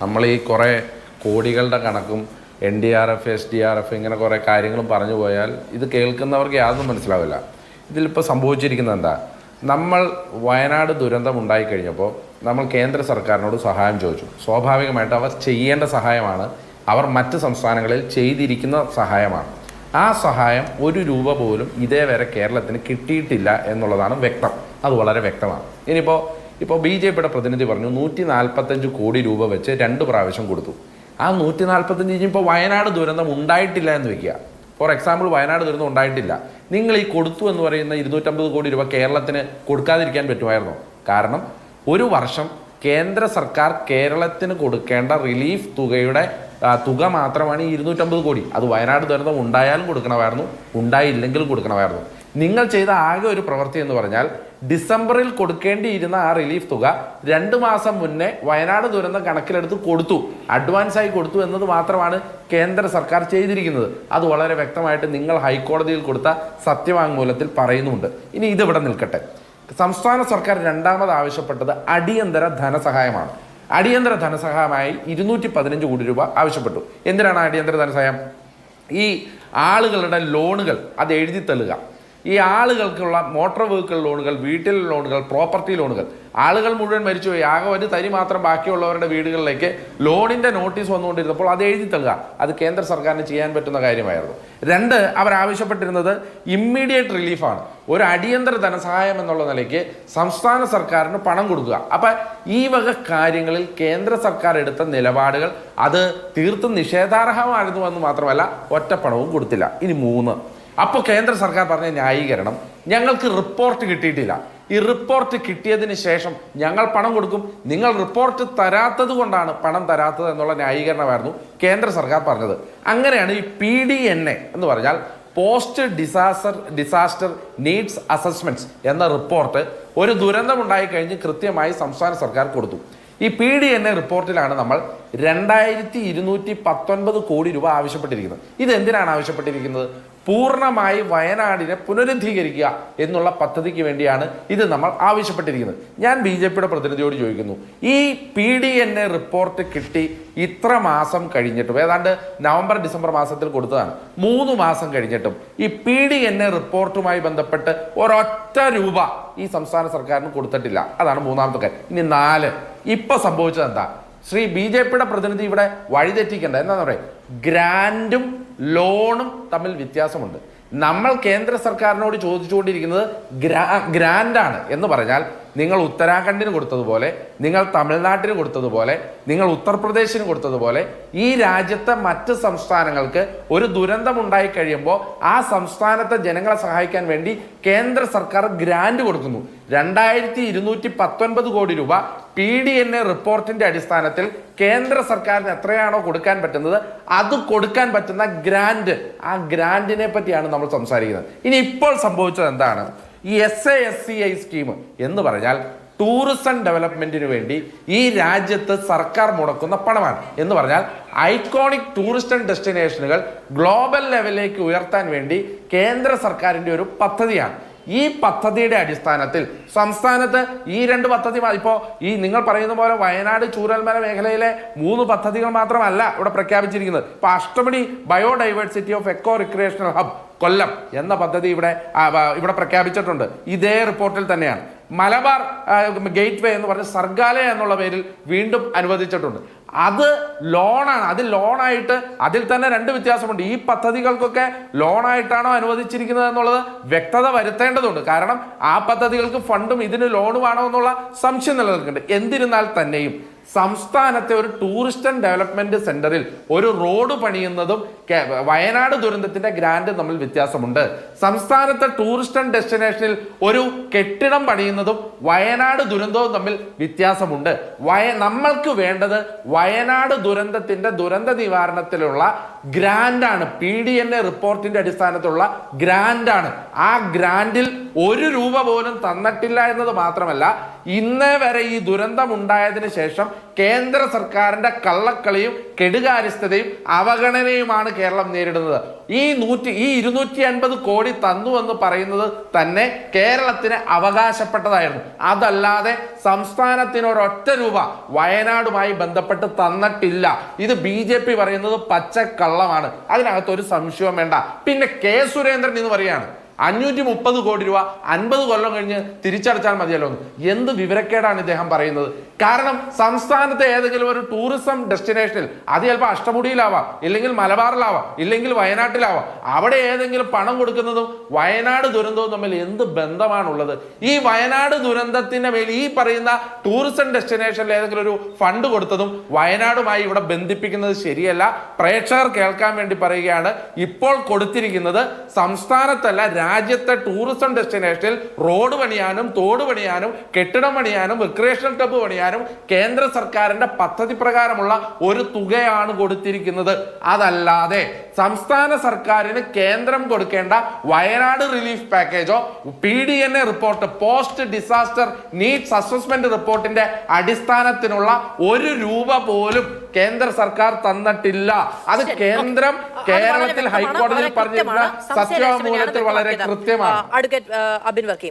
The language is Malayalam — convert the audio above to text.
നമ്മൾ ഈ കുറേ കോടികളുടെ കണക്കും NDRF SDRF ഇങ്ങനെ കുറേ കാര്യങ്ങളും പറഞ്ഞു പോയാൽ ഇത് കേൾക്കുന്നവർക്ക് യാതൊന്നും മനസ്സിലാവില്ല. ഇതിലിപ്പോൾ സംഭവിച്ചിരിക്കുന്നത് എന്താ? നമ്മൾ വയനാട് ദുരന്തം ഉണ്ടായിക്കഴിഞ്ഞപ്പോൾ നമ്മൾ കേന്ദ്ര സർക്കാരിനോട് സഹായം ചോദിച്ചു. സ്വാഭാവികമായിട്ട് അവർ ചെയ്യേണ്ട സഹായമാണ്, അവർ മറ്റ് സംസ്ഥാനങ്ങളിൽ ചെയ്തിരിക്കുന്ന സഹായമാണ്. ആ സഹായം ₹1 പോലും ഇതേവരെ കേരളത്തിന് കിട്ടിയിട്ടില്ല എന്നുള്ളതാണ് വ്യക്തം. അത് വളരെ വ്യക്തമാണ്. ഇപ്പോൾ BJPയുടെ പ്രതിനിധി പറഞ്ഞു 145 കോടി രൂപ വെച്ച് 2 പ്രാവശ്യം കൊടുത്തു. ആ 145 ഇനിയിപ്പോൾ വയനാട് ദുരന്തം ഉണ്ടായിട്ടില്ല എന്ന് വെക്കുക. ഫോർ എക്സാമ്പിൾ, വയനാട് ദുരന്തം ഉണ്ടായിട്ടില്ല. നിങ്ങൾ ഈ കൊടുത്തു എന്ന് പറയുന്ന 250 കോടി രൂപ കേരളത്തിന് കൊടുക്കാതിരിക്കാൻ പറ്റുമായിരുന്നോ? കാരണം ഒരു വർഷം കേന്ദ്ര സർക്കാർ കേരളത്തിന് കൊടുക്കേണ്ട റിലീഫ് തുകയുടെ തുക മാത്രമാണ് ഈ 250 കോടി. അത് വയനാട് ദുരന്തം ഉണ്ടായാലും കൊടുക്കണമായിരുന്നു, ഉണ്ടായില്ലെങ്കിലും കൊടുക്കണമായിരുന്നു. നിങ്ങൾ ചെയ്ത ആകെ ഒരു പ്രവൃത്തി എന്ന് പറഞ്ഞാൽ ഡിസംബറിൽ കൊടുക്കേണ്ടിയിരുന്ന ആ റിലീഫ് തുക 2 മാസം മുന്നേ വയനാട് ദുരന്തം കണക്കിലെടുത്ത് കൊടുത്തു, അഡ്വാൻസായി കൊടുത്തു എന്നത് മാത്രമാണ് കേന്ദ്ര സർക്കാർ ചെയ്തിരിക്കുന്നത്. അത് വളരെ വ്യക്തമായിട്ട് നിങ്ങൾ ഹൈക്കോടതിയിൽ കൊടുത്ത സത്യവാങ്മൂലത്തിൽ പറയുന്നുണ്ട്. ഇനി ഇതിവിടെ നിൽക്കട്ടെ. സംസ്ഥാന സർക്കാർ രണ്ടാമത് ആവശ്യപ്പെട്ടത് അടിയന്തര ധനസഹായമാണ്. അടിയന്തര ധനസഹായമായി 215 കോടി രൂപ ആവശ്യപ്പെട്ടു. എന്തിനാണ് അടിയന്തര ധനസഹായം? ഈ ആളുകളുടെ ലോണുകൾ അത് എഴുതി തള്ളുക. ഈ ആളുകൾക്കുള്ള മോട്ടോർ വെഹിക്കിൾ ലോണുകൾ, വീട്ടിലെ ലോണുകൾ, പ്രോപ്പർട്ടി ലോണുകൾ, ആളുകൾ മുഴുവൻ മരിച്ചുപോയി, ആകെ ഒരു തരി മാത്രം ബാക്കിയുള്ളവരുടെ വീടുകളിലേക്ക് ലോണിൻ്റെ നോട്ടീസ് വന്നുകൊണ്ടിരുന്നപ്പോൾ അത് എഴുതി തള്ളുക. അത് കേന്ദ്ര സർക്കാരിന് ചെയ്യാൻ പറ്റുന്ന കാര്യമായിരുന്നു. 2, അവർ ആവശ്യപ്പെട്ടിരുന്നത് ഇമ്മീഡിയറ്റ് റിലീഫാണ്. ഒരു അടിയന്തര ധനസഹായം എന്നുള്ള നിലയ്ക്ക് സംസ്ഥാന സർക്കാരിന് പണം കൊടുക്കുക. അപ്പം ഈ വക കാര്യങ്ങളിൽ കേന്ദ്ര സർക്കാർ എടുത്ത നിലപാടുകൾ അത് തീർത്തും നിഷേധാർഹമായിരുന്നു എന്ന് മാത്രമല്ല, ഒറ്റപ്പണവും കൊടുത്തില്ല. ഇനി 3, അപ്പോൾ കേന്ദ്ര സർക്കാർ പറഞ്ഞ ന്യായീകരണം, ഞങ്ങൾക്ക് റിപ്പോർട്ട് കിട്ടിയിട്ടില്ല, ഈ റിപ്പോർട്ട് കിട്ടിയതിന് ശേഷം ഞങ്ങൾ പണം കൊടുക്കും, നിങ്ങൾ റിപ്പോർട്ട് തരാത്തത് കൊണ്ടാണ് പണം തരാത്തത് എന്നുള്ള ന്യായീകരണമായിരുന്നു കേന്ദ്ര സർക്കാർ പറഞ്ഞത്. അങ്ങനെയാണ് ഈ PDNA എന്ന് പറഞ്ഞാൽ പോസ്റ്റ് ഡിസാസ്റ്റർ നീഡ്സ് അസസ്മെന്റ്സ് എന്ന റിപ്പോർട്ട് ഒരു ദുരന്തമുണ്ടായി കഴിഞ്ഞ് കൃത്യമായി സംസ്ഥാന സർക്കാർ കൊടുത്തു. ഈ PDNA റിപ്പോർട്ടിലാണ് നമ്മൾ 2219 കോടി രൂപ ആവശ്യപ്പെട്ടിരിക്കുന്നത്. ഇതെന്തിനാണ് ആവശ്യപ്പെട്ടിരിക്കുന്നത്? പൂർണ്ണമായി വയനാടിനെ പുനരുദ്ധീകരിക്കുക എന്നുള്ള പദ്ധതിക്ക് വേണ്ടിയാണ് ഇത് നമ്മൾ ആവശ്യപ്പെട്ടിരിക്കുന്നത്. ഞാൻ BJPയുടെ പ്രതിനിധിയോട് ചോദിക്കുന്നു, ഈ PDNA റിപ്പോർട്ട് കിട്ടി ഇത്ര മാസം കഴിഞ്ഞിട്ടും, ഏതാണ്ട് നവംബർ ഡിസംബർ മാസത്തിൽ കൊടുത്തതാണ്, 3 മാസം കഴിഞ്ഞിട്ടും ഈ PDNA റിപ്പോർട്ടുമായി ബന്ധപ്പെട്ട് ഒരൊറ്റ രൂപ ഈ സംസ്ഥാന സർക്കാരിന് കൊടുത്തിട്ടില്ല. അതാണ് 3ാമത്തെ കാര്യം. ഇനി 4, ഇപ്പൊ സംഭവിച്ചത് എന്താ? BJPയുടെ പ്രതിനിധി ഇവിടെ വഴിതെറ്റിക്കേണ്ട എന്താണെന്ന് പറയാം, ഗ്രാൻഡും ലോണും തമ്മിൽ വ്യത്യാസമുണ്ട്. നമ്മൾ കേന്ദ്ര സർക്കാരിനോട് ചോദിച്ചുകൊണ്ടിരിക്കുന്നത് ഗ്രാൻഡാണ് എന്ന് പറഞ്ഞാൽ, നിങ്ങൾ ഉത്തരാഖണ്ഡിന് കൊടുത്തതുപോലെ, നിങ്ങൾ തമിഴ്നാട്ടിന് കൊടുത്തതുപോലെ, നിങ്ങൾ ഉത്തർപ്രദേശിന് കൊടുത്തതുപോലെ ഈ രാജ്യത്തെ മറ്റ് സംസ്ഥാനങ്ങൾക്ക് ഒരു ദുരന്തം ഉണ്ടായി കഴിയുമ്പോൾ ആ സംസ്ഥാനത്തെ ജനങ്ങളെ സഹായിക്കാൻ വേണ്ടി കേന്ദ്ര സർക്കാർ ഗ്രാൻഡ് കൊടുക്കുന്നു. 2219 കോടി രൂപ PDNA റിപ്പോർട്ടിന്റെ അടിസ്ഥാനത്തിൽ കേന്ദ്ര സർക്കാരിന് എത്രയാണോ കൊടുക്കാൻ പറ്റുന്നത് അത് കൊടുക്കാൻ പറ്റുന്ന ഗ്രാൻഡ്, ആ ഗ്രാൻഡിനെ പറ്റിയാണ് നമ്മൾ സംസാരിക്കുന്നത്. ഇനി ഇപ്പോൾ സംഭവിച്ചത് എന്താണ്? ഈ SASCI സ്കീം എന്ന് പറഞ്ഞാൽ ടൂറിസം ഡെവലപ്മെന്റിന് വേണ്ടി ഈ രാജ്യത്ത് സർക്കാർ മുടക്കുന്ന പണമാണ്. എന്ന് പറഞ്ഞാൽ ഐക്കോണിക് ടൂറിസ്റ്റ് ഡെസ്റ്റിനേഷനുകൾ ഗ്ലോബൽ ലെവലിലേക്ക് ഉയർത്താൻ വേണ്ടി കേന്ദ്ര സർക്കാരിൻ്റെ ഒരു പദ്ധതിയാണ്. ഈ പദ്ധതിയുടെ അടിസ്ഥാനത്തിൽ സംസ്ഥാനത്ത് ഈ 2 പദ്ധതി, ഇപ്പോൾ ഈ നിങ്ങൾ പറയുന്ന പോലെ വയനാട് ചൂരൽമല മേഖലയിലെ 3 പദ്ധതികൾ മാത്രമല്ല ഇവിടെ പ്രഖ്യാപിച്ചിരിക്കുന്നത്. ഇപ്പോൾ Ashtamudi biodiversity of eco recreational hub Kollam എന്ന പദ്ധതി ഇവിടെ പ്രഖ്യാപിച്ചിട്ടുണ്ട്. ഇതേ റിപ്പോർട്ടിൽ തന്നെയാണ്. മലബാർ ഗേറ്റ് വേ എന്ന് പറഞ്ഞ സർഗാലയ എന്നുള്ള പേരിൽ വീണ്ടും അനുവദിച്ചിട്ടുണ്ട്. അത് ലോണാണ്. അത് ലോണായിട്ട് അതിൽ തന്നെ 2 വ്യത്യാസമുണ്ട്. ഈ പദ്ധതികൾക്കൊക്കെ ലോണായിട്ടാണോ അനുവദിച്ചിരിക്കുന്നത് എന്നുള്ളത് വ്യക്തത വരുത്തേണ്ടതുണ്ട്. കാരണം ആ പദ്ധതികൾക്ക് ഫണ്ടും ഇതിന് ലോണുമാണോ എന്നുള്ള സംശയം നിലനിൽക്കുന്നുണ്ട്. എന്നിരുന്നാൽ തന്നെയും സംസ്ഥാനത്തെ ഒരു ടൂറിസ്റ്റ് ആൻഡ് ഡെവലപ്മെന്റ് സെന്ററിൽ ഒരു റോഡ് പണിയുന്നതും വയനാട് ദുരന്തത്തിന്റെ ഗ്രാൻഡ് തമ്മിൽ വ്യത്യാസമുണ്ട്. സംസ്ഥാനത്തെ ടൂറിസ്റ്റ് ആൻഡ് ഡെസ്റ്റിനേഷനിൽ ഒരു കെട്ടിടം പണിയുന്നതും വയനാട് ദുരന്തവും തമ്മിൽ വ്യത്യാസമുണ്ട്. നമ്മൾക്ക് വേണ്ടത് വയനാട് ദുരന്തത്തിന്റെ ദുരന്ത നിവാരണത്തിലുള്ള ഗ്രാൻഡാണ്. PDNA റിപ്പോർട്ടിന്റെ അടിസ്ഥാനത്തിലുള്ള ഗ്രാൻഡാണ്. ആ ഗ്രാൻഡിൽ ₹1 പോലും തന്നിട്ടില്ല എന്നത് മാത്രമല്ല, ഇന്നേ വരെ ഈ ദുരന്തം ഉണ്ടായതിനു ശേഷം കേന്ദ്ര സർക്കാരിന്റെ കള്ളക്കളിയും കെടുകാര്യസ്ഥതയും അവഗണനയുമാണ് കേരളം നേരിടുന്നത്. ഈ 250 കോടി തന്നു എന്ന് പറയുന്നത് തന്നെ കേരളത്തിന് അവകാശപ്പെട്ടതായിരുന്നു. അതല്ലാതെ സംസ്ഥാനത്തിന് ഒരൊറ്റ രൂപ വയനാടുമായി ബന്ധപ്പെട്ട് തന്നിട്ടില്ല. ഇത് BJP പറയുന്നത് പച്ചക്കള്ളമാണ്. അതിനകത്ത് ഒരു സംശയവും വേണ്ട. പിന്നെ കെ സുരേന്ദ്രൻ എന്ന് പറയാണ് 530 കോടി രൂപ 50 കൊല്ലം കഴിഞ്ഞ് തിരിച്ചടച്ചാൽ മതിയല്ലോ എന്ന്. എന്ത് വിവരക്കേടാണ് ഇദ്ദേഹം പറയുന്നത്? കാരണം സംസ്ഥാനത്തെ ഏതെങ്കിലും ഒരു ടൂറിസം ഡെസ്റ്റിനേഷനിൽ, അത് ചിലപ്പോൾ അഷ്ടമുടിയിലാവാം, ഇല്ലെങ്കിൽ മലബാറിലാവാം, ഇല്ലെങ്കിൽ വയനാട്ടിലാവാം, അവിടെ ഏതെങ്കിലും പണം കൊടുക്കുന്നതും വയനാട് ദുരന്തവും തമ്മിൽ എന്ത് ബന്ധമാണുള്ളത്? ഈ വയനാട് ദുരന്തത്തിന്റെ മേൽ ഈ പറയുന്ന ടൂറിസം ഡെസ്റ്റിനേഷനിൽ ഏതെങ്കിലും ഒരു ഫണ്ട് കൊടുത്തതും വയനാടുമായി ഇവിടെ ബന്ധിപ്പിക്കുന്നത് ശരിയല്ല. പ്രേക്ഷകർ കേൾക്കാൻ വേണ്ടി പറയുകയാണ്, ഇപ്പോൾ കൊടുത്തിരിക്കുന്നത് സംസ്ഥാനത്തല്ല രാജ്യത്തെ ടൂറിസം ഡെസ്റ്റിനേഷനിൽ റോഡ് പണിയാനും തോട് പണിയാനും കെട്ടിടം പണിയാനും റിക്രിയേഷണൽ ക്ലബ്ബ് പണിയാനും കേന്ദ്ര സർക്കാരിന്റെ പദ്ധതി പ്രകാരമുള്ള ഒരു തുകയാണ് കൊടുത്തിരിക്കുന്നത്. അതല്ലാതെ സംസ്ഥാന സർക്കാരിന് കേന്ദ്രം കൊടുക്കേണ്ട വയനാട് റിലീഫ് പാക്കേജോ PDNA report, post disaster needs assessment റിപ്പോർട്ടിന്റെ അടിസ്ഥാനത്തിനുള്ള 1 രൂപ പോലും കേന്ദ്ര സർക്കാർ തന്നിട്ടില്ല. അത് കേന്ദ്രം കേരളത്തിൽ ഹൈക്കോടതിയിൽ പറഞ്ഞിരുന്ന സത്യവാങ്മൂലത്തിൽ വളരെ കൃത്യമാണ്. അഡ്വക്കേറ്റ് അബിൻ വക്കീം.